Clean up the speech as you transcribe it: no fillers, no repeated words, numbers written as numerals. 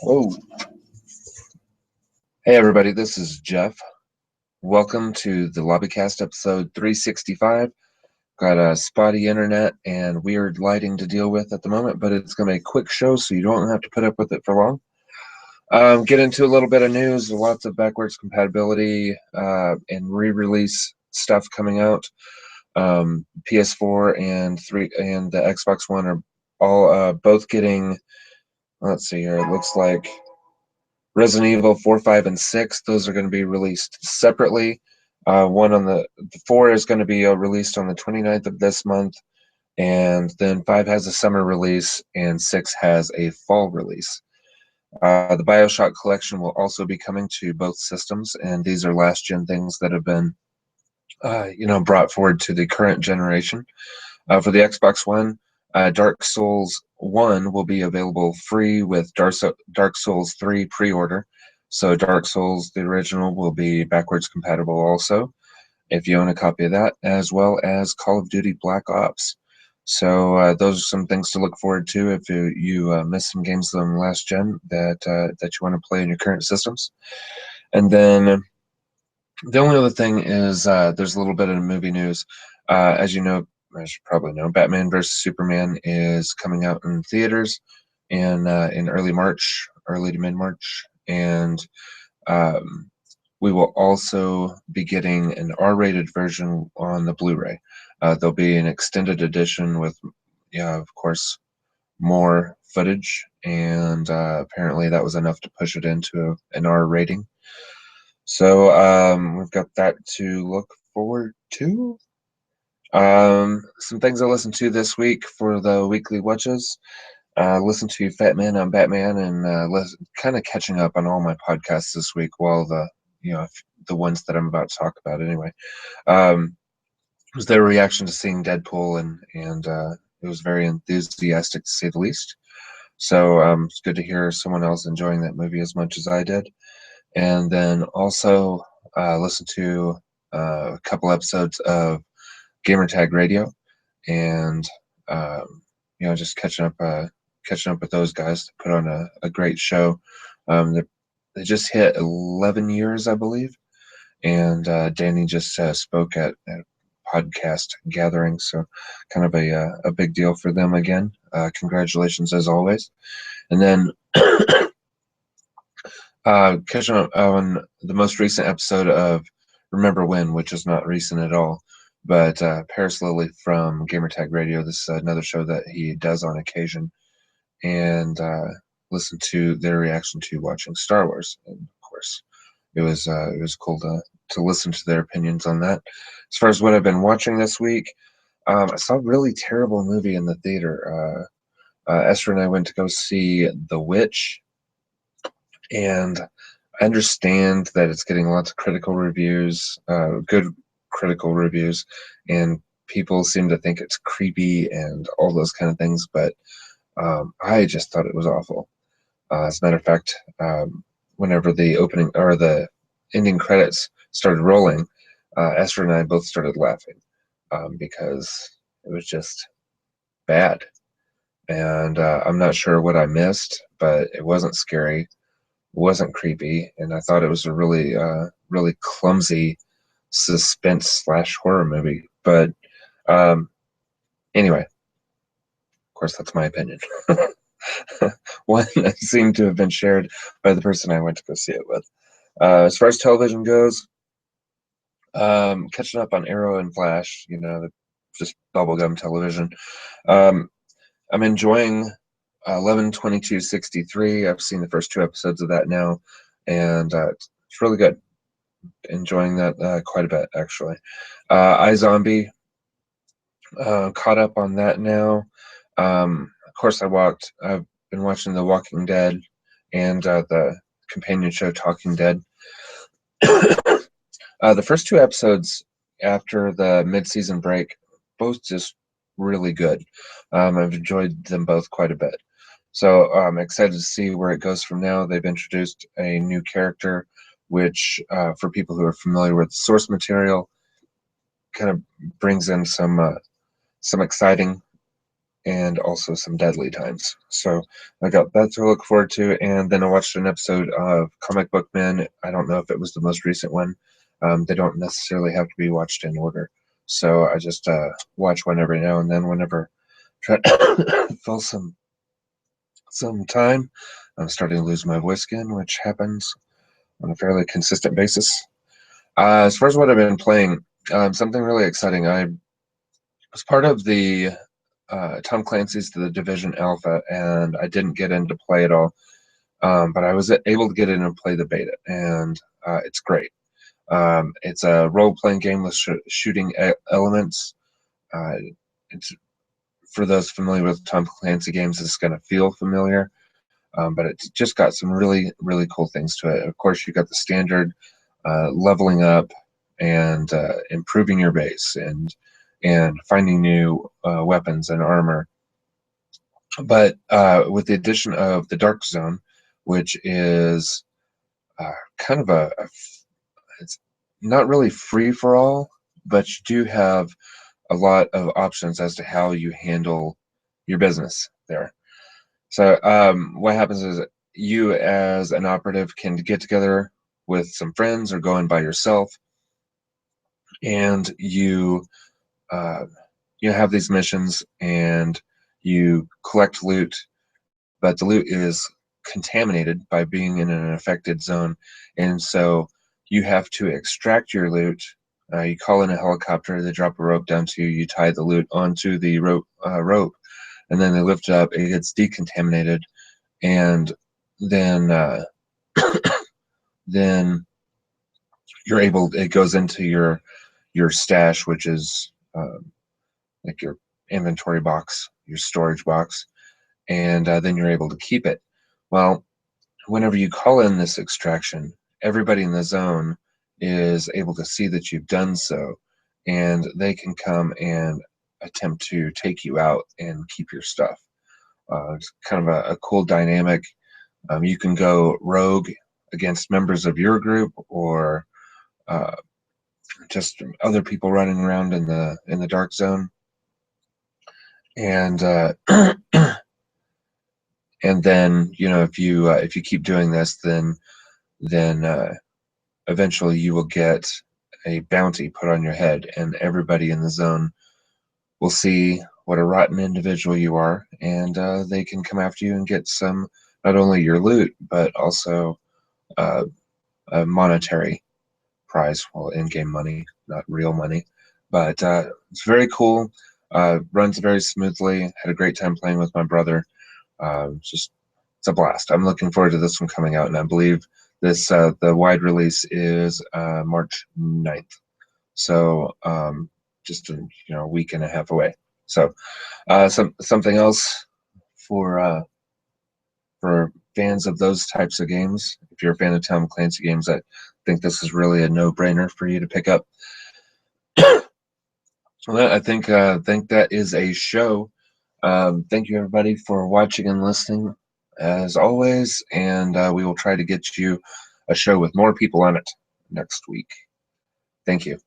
Whoa. Hey, everybody, this is Geoff. Welcome to the Lobbycast episode 365. Got a spotty internet and weird lighting to deal with at the moment, but it's going to be a quick show, so you don't have to put up with it for long. Get into a little bit of news, lots of backwards compatibility and re-release stuff coming out. PS4 and the Xbox One are all both getting, let's see here, it looks like Resident Evil 4, 5, and 6, those are going to be released separately. One on the 4 is going to be released on the 29th of this month, and then 5 has a summer release, and 6 has a fall release. The BioShock collection will also be coming to both systems, and these are last-gen things that have been, brought forward to the current generation. For the Xbox One, Dark Souls 1 will be available free with Dark Souls 3 pre-order. So Dark Souls, the original, will be backwards compatible also, if you own a copy of that, as well as Call of Duty Black Ops. So those are some things to look forward to if you missed some games on last gen that you want to play in your current systems. And then the only other thing is there's a little bit of movie news. As you know, I should probably know, Batman vs. Superman is coming out in theaters in early March, early to mid-March, and we will also be getting an R-rated version on the Blu-ray. There'll be an extended edition with, of course, more footage, and apparently that was enough to push it into an R rating. So we've got that to look forward to. Some things I listened to this week for the Weekly Whatchas. Listen to Fat Man on Batman, and kind of catching up on all my podcasts this week, while the ones that I'm about to talk about anyway. It was their reaction to seeing Deadpool, and it was very enthusiastic to say the least. So it's good to hear someone else enjoying that movie as much as I did. And then also listen to a couple episodes of Gamertag Radio, and just catching up with those guys to put on a great show. They just hit 11 years, I believe, and Danny just spoke at podcast gathering, so kind of a big deal for them again. Congratulations as always. And then catching up on the most recent episode of Remember When, which is not recent at all, but Paris Lilly from Gamertag Radio. This is another show that he does on occasion, and listen to their reaction to watching Star Wars. And of course, it was cool to listen to their opinions on that. As far as what I've been watching this week, I saw a really terrible movie in the theater. Esther and I went to go see The Witch, and I understand that it's getting lots of critical reviews, good critical reviews, and people seem to think it's creepy and all those kind of things, but I just thought it was awful. As a matter of fact, whenever the opening or the ending credits started rolling, Esther and I both started laughing because it was just bad. And I'm not sure what I missed, but it wasn't scary, wasn't creepy, and I thought it was a really, really clumsy suspense/horror movie. But anyway, of course, that's my opinion. One that seemed to have been shared by the person I went to go see it with. As far as television goes, catching up on Arrow and Flash, just bubblegum television. I'm enjoying 11/22/63. I've seen the first 2 episodes of that now, and it's really good. Enjoying that quite a bit, actually. iZombie, caught up on that now. Of course, I've been watching The Walking Dead and the companion show Talking Dead. The first 2 episodes after the mid-season break, both just really good. I've enjoyed them both quite a bit. So I'm excited to see where it goes from now. They've introduced a new character, which, for people who are familiar with the source material, kind of brings in some exciting and also some deadly times. So I got that to look forward to, and then I watched an episode of Comic Book Men. I don't know if it was the most recent one. They don't necessarily have to be watched in order. So I just watch one every now and then whenever I try to fill some time. I'm starting to lose my voice again, which happens on a fairly consistent basis. As far as what I've been playing, something really exciting. I was part of the Tom Clancy's The Division Alpha, and I didn't get into play at all. But I was able to get in and play the beta, and it's great. It's a role-playing game with shooting elements. It's for those familiar with Tom Clancy games, it's going to feel familiar, but it's just got some really, really cool things to it. Of course, you got the standard leveling up and improving your base and finding new weapons and armor. But with the addition of the Dark Zone, which is kind of it's not really free for all, but you do have a lot of options as to how you handle your business there. So what happens is you as an operative can get together with some friends or go in by yourself, and uh, you have these missions and you collect loot, but the loot is contaminated by being in an affected zone, and so you have to extract your loot. You call in a helicopter, they drop a rope down to you, you tie the loot onto the rope, and then they lift it up, it gets decontaminated, and then then it goes into your stash, which is like your inventory box, your storage box, and then you're able to keep it. Well, whenever you call in this extraction, everybody in the zone is able to see that you've done so, and they can come and attempt to take you out and keep your stuff. It's kind of a cool dynamic. You can go rogue against members of your group, or uh, just other people running around in the dark zone, and and then if you keep doing this, then eventually you will get a bounty put on your head, and everybody in the zone will see what a rotten individual you are, and they can come after you and get some, not only your loot, but also uh, a monetary prize, well, in-game money, not real money. But it's very cool. Runs very smoothly. Had a great time playing with my brother. It's a blast. I'm looking forward to this one coming out, and I believe the wide release is March 9th. So just a week and a half away. So something else for fans of those types of games. If you're a fan of Tom Clancy games, I think this is really a no-brainer for you to pick up. Well, I think that is a show. Thank you, everybody, for watching and listening, as always, and we will try to get you a show with more people on it next week. Thank you.